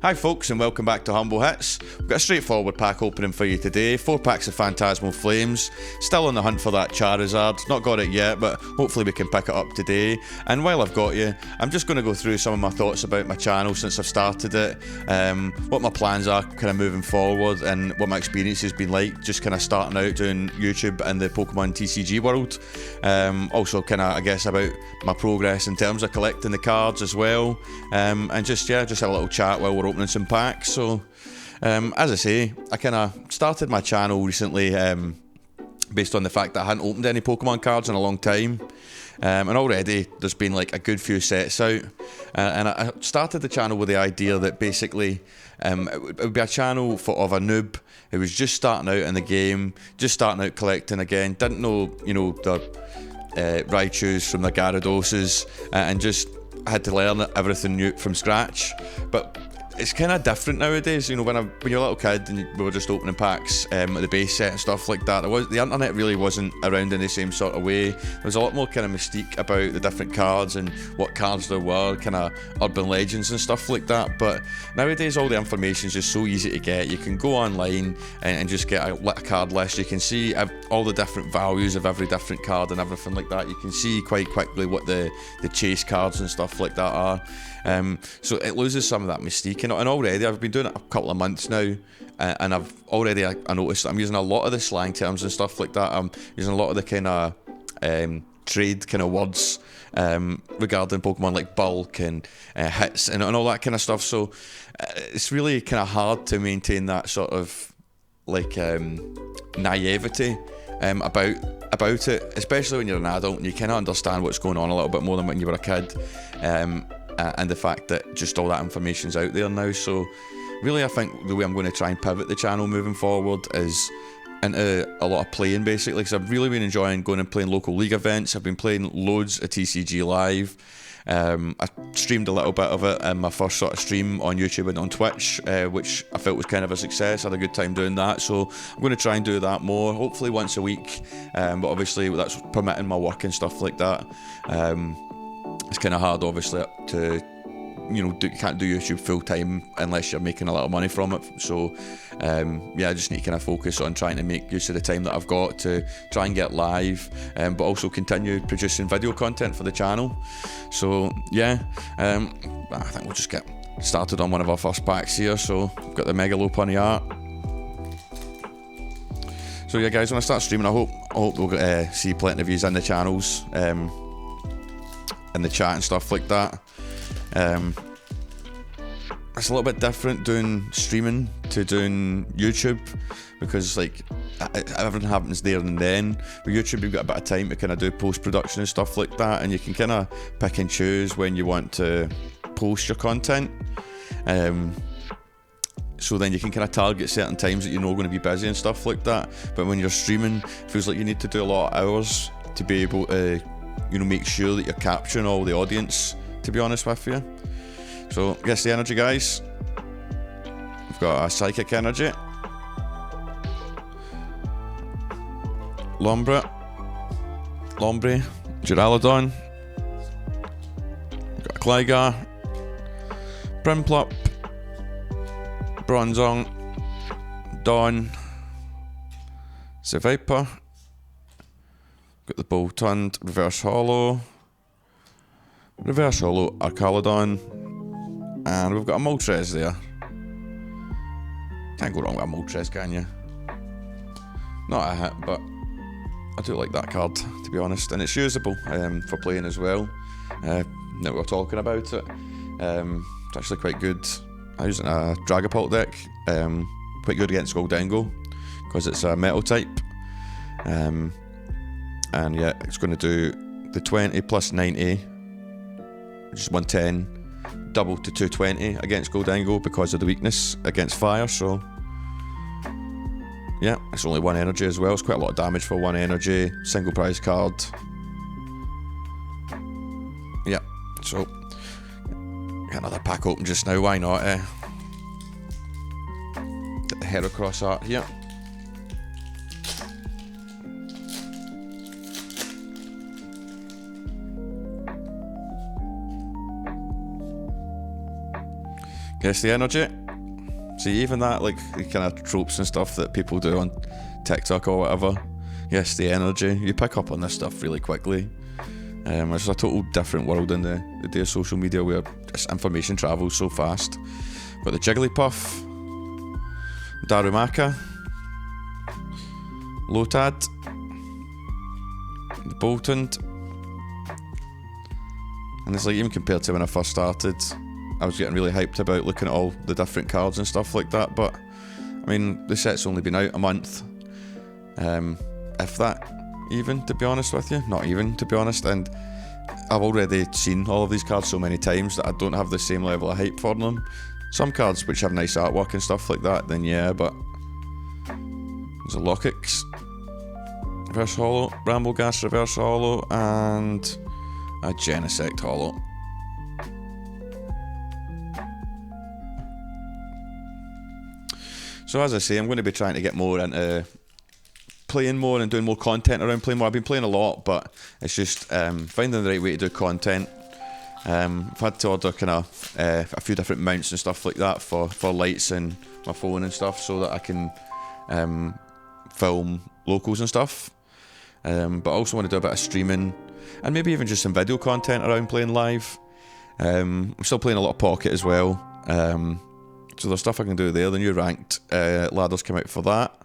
Hi folks and welcome back to Humble Hits. We've got a straightforward pack opening for you today. 4 packs of Phantasmal Flames. Still on the hunt for that Charizard. Not got it yet, but hopefully we can pick it up today. And while I've got you, I'm just going to go through some of my thoughts about my channel since I've started it. What my plans are kind of moving forward and what my experience has been like just kind of starting out doing YouTube and the Pokemon TCG world. Also kind of, I guess, about my progress in terms of collecting the cards as well. And just have a little chat while we're opening some packs. So as I say, I kind of started my channel recently based on the fact that I hadn't opened any Pokemon cards in a long time, and already there's been like a good few sets out, and I started the channel with the idea that basically it would be a channel of a noob who was just starting out in the game, just starting out collecting again, didn't know the Raichus from the Gyarados, and just had to learn everything new from scratch. But it's kind of different nowadays, when you're a little kid and we were just opening packs at the base set and stuff like that. The internet really wasn't around in the same sort of way. There was a lot more kind of mystique about the different cards and what cards there were, kind of urban legends and stuff like that. But nowadays all the information is just so easy to get. You can go online and just get a card list. You can see all the different values of every different card and everything like that. You can see quite quickly what the chase cards and stuff like that are. So it loses some of that mystique, and already I've been doing it a couple of months now, and I've already I noticed that I'm using a lot of the slang terms and stuff like that. I'm using a lot of the kind of trade kind of words regarding Pokemon, like bulk and hits and all that kind of stuff. So it's really kind of hard to maintain that sort of like naivety about it, especially when you're an adult and you kind of understand what's going on a little bit more than when you were a kid. And the fact that just all that information's out there now. So really I think the way I'm going to try and pivot the channel moving forward is into a lot of playing, basically, because I've really been enjoying going and playing local league events. I've been playing loads of TCG live. I streamed a little bit of it in my first sort of stream on YouTube and on Twitch, which I felt was kind of a success. I had a good time doing that, so I'm going to try and do that more, hopefully once a week, but obviously that's permitting my work and stuff like that. It's kind of hard, obviously, to you can't do YouTube full time unless you're making a lot of money from it. So I just need to kind of focus on trying to make use of the time that I've got to try and get live, but also continue producing video content for the channel. So I think we'll just get started on one of our first packs here. So we've got the Mega Lopunny art. So yeah, guys, when I start streaming, I hope we'll see plenty of views in the channels, in the chat and stuff like that. It's a little bit different doing streaming to doing YouTube, because like everything happens there and then. With YouTube, you've got a bit of time to kind of do post-production and stuff like that, and you can kind of pick and choose when you want to post your content. So then you can kind of target certain times that you're not going to be busy and stuff like that. But when you're streaming, it feels like you need to do a lot of hours to be able to make sure that you're capturing all the audience, to be honest with you. So, guess the energy, guys. We've got a Psychic Energy, Lombre, Duraludon, we've got a Gligar, Brimplop, Bronzong, Dawn, Seviper, got the Boltund, Reverse Hollow, Arcaludon, and we've got a Moltres there. Can't go wrong with a Moltres, can you? Not a hit, but I do like that card, to be honest, and it's usable for playing as well. Now we're talking about it, it's actually quite good. I use it in a Dragapult deck, quite good against Goldengo, because it's a metal type. And yeah, it's going to do the 20 plus 90, which is 110, double to 220 against Goldengo because of the weakness against fire. So yeah, it's only 1 energy as well. It's quite a lot of damage for 1 energy, single prize card. Yeah, so get another pack open just now, why not? Get the Heracross art here. Guess the energy. See, even that, like, the kind of tropes and stuff that people do on TikTok or whatever. Yes, the energy. You pick up on this stuff really quickly. It's a total different world in the day of social media where this information travels so fast. Got the Jigglypuff, Darumaka, Lotad, the Bolton. And it's like, even compared to when I first started, I was getting really hyped about looking at all the different cards and stuff like that. But I mean, the set's only been out a month, if that, even, to be honest with you. Not even, to be honest. And I've already seen all of these cards so many times that I don't have the same level of hype for them. Some cards which have nice artwork and stuff like that, then yeah, but there's a Lockix Reverse Holo, Brambleghast Reverse Holo, and a Genesect Holo. So as I say, I'm going to be trying to get more into playing more and doing more content around playing more. I've been playing a lot, but it's just finding the right way to do content. I've had to order kind of a few different mounts and stuff like that for lights and my phone and stuff, so that I can film locals and stuff. But I also want to do a bit of streaming and maybe even just some video content around playing live. I'm still playing a lot of Pocket as well, so there's stuff I can do there. The new ranked ladders come out for that,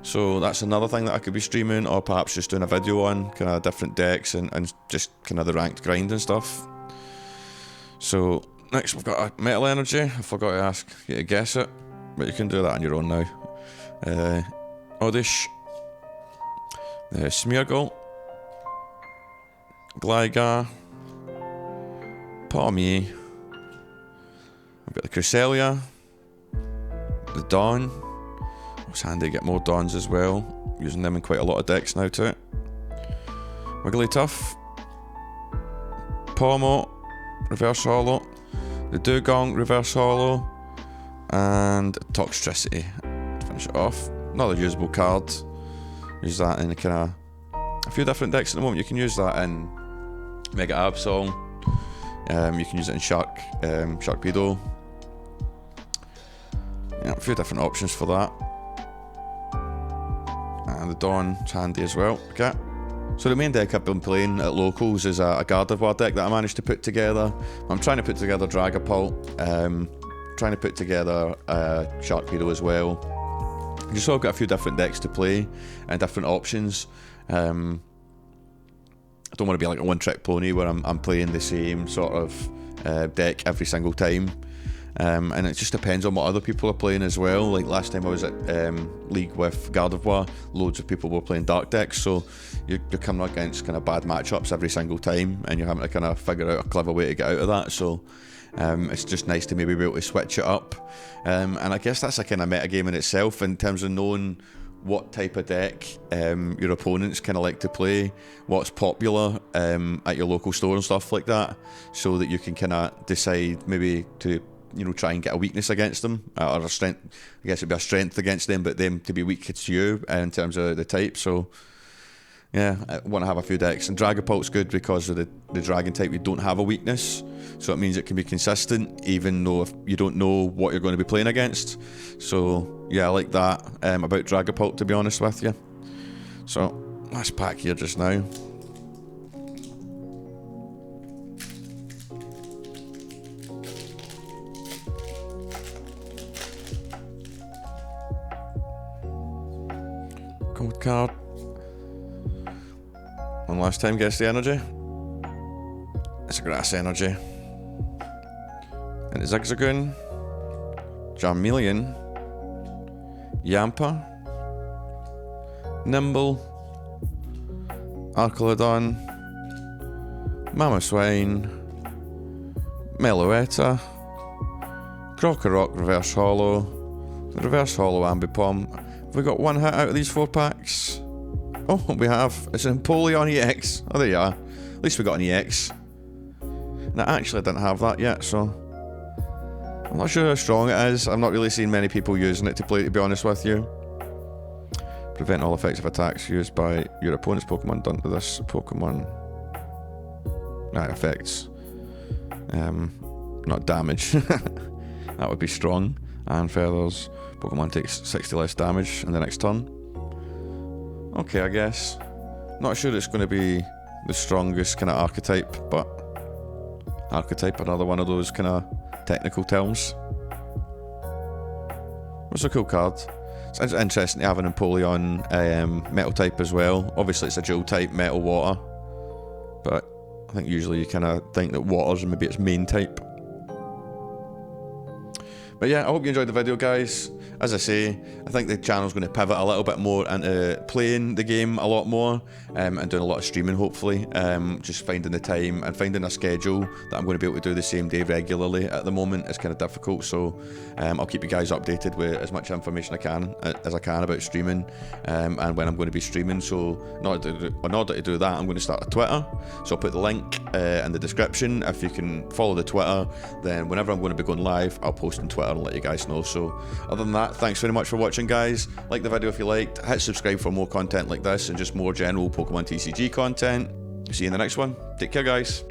so that's another thing that I could be streaming, or perhaps just doing a video on kind of different decks and just kind of the ranked grind and stuff. So next we've got a Metal Energy. I forgot to ask you to guess it, but you can do that on your own now. Oddish, Smeargle, Gligar, Pawmi, I've got the Cresselia, the Dawn. It's handy to get more Dawns as well, using them in quite a lot of decks now too. Wigglytuff, Pawmo, Reverse Holo, the Dugong Reverse Holo, and Toxtricity to finish it off. Another usable card. Use that in kind of a few different decks at the moment. You can use that in Mega Absol. You can use it in Sharkpedo. Yeah, a few different options for that. And the Dawn's handy as well. Okay. So the main deck I've been playing at locals is a Gardevoir deck that I managed to put together. I'm trying to put together Dragapult, trying to put together Sharkpedo as well. Just so I've got a few different decks to play and different options. I don't want to be like a one-trick pony where I'm playing the same sort of deck every single time. And it just depends on what other people are playing as well. Like last time I was at League with Gardevoir, loads of people were playing dark decks, so you're coming against kind of bad matchups every single time, and you're having to kind of figure out a clever way to get out of that. So it's just nice to maybe be able to switch it up. And I guess that's a kind of meta game in itself, in terms of knowing what type of deck your opponents kind of like to play, what's popular at your local store and stuff like that, so that you can kind of decide maybe to, you know, try and get a weakness against them, or a strength. I guess it'd be a strength against them, but them to be weak to you in terms of the type. So yeah, I want to have a few decks, and Dragapult's good because of the dragon type. You don't have a weakness, so it means it can be consistent even though if you don't know what you're going to be playing against. So yeah, I like that about Dragapult, to be honest with you. So last pack here just now. Gold card. One last time, guess the energy. It's a Grass Energy. And it's Zigzagoon, Charmeleon, Yamper, Nimble, Archelodon, Mamoswine, Meloetta, Krokorok Reverse Holo, Reverse Holo Ambipom. Have we got one hit out of these 4 packs? Oh, we have. It's an Empoleon EX. Oh, there you are. At least we got an EX. And I actually didn't have that yet, so I'm not sure how strong it is. I've not really seen many people using it to play, to be honest with you. Prevent all effective attacks used by your opponent's Pokemon done to this Pokemon. Effects. Not damage. That would be strong. And feathers. Pokemon takes 60 less damage in the next turn. Okay, I guess. Not sure it's going to be the strongest kind of archetype, but archetype, another one of those kind of technical terms. It's a cool card. It's interesting to have an Empoleon metal type as well. Obviously it's a dual type, metal, water. But I think usually you kind of think that water's maybe its main type. But yeah, I hope you enjoyed the video, guys. As I say, I think the channel's going to pivot a little bit more into playing the game a lot more and doing a lot of streaming, hopefully. Just finding the time and finding a schedule that I'm going to be able to do the same day regularly at the moment is kind of difficult. So I'll keep you guys updated with as much information as I can about streaming and when I'm going to be streaming. So in order to do that, I'm going to start a Twitter. So I'll put the link in the description. If you can follow the Twitter, then whenever I'm going to be going live, I'll post on Twitter and let you guys know. So other than that, thanks very much for watching, guys. Like the video if you liked, hit subscribe for more content like this and just more general Pokemon TCG content. See you in the next one. Take care, guys.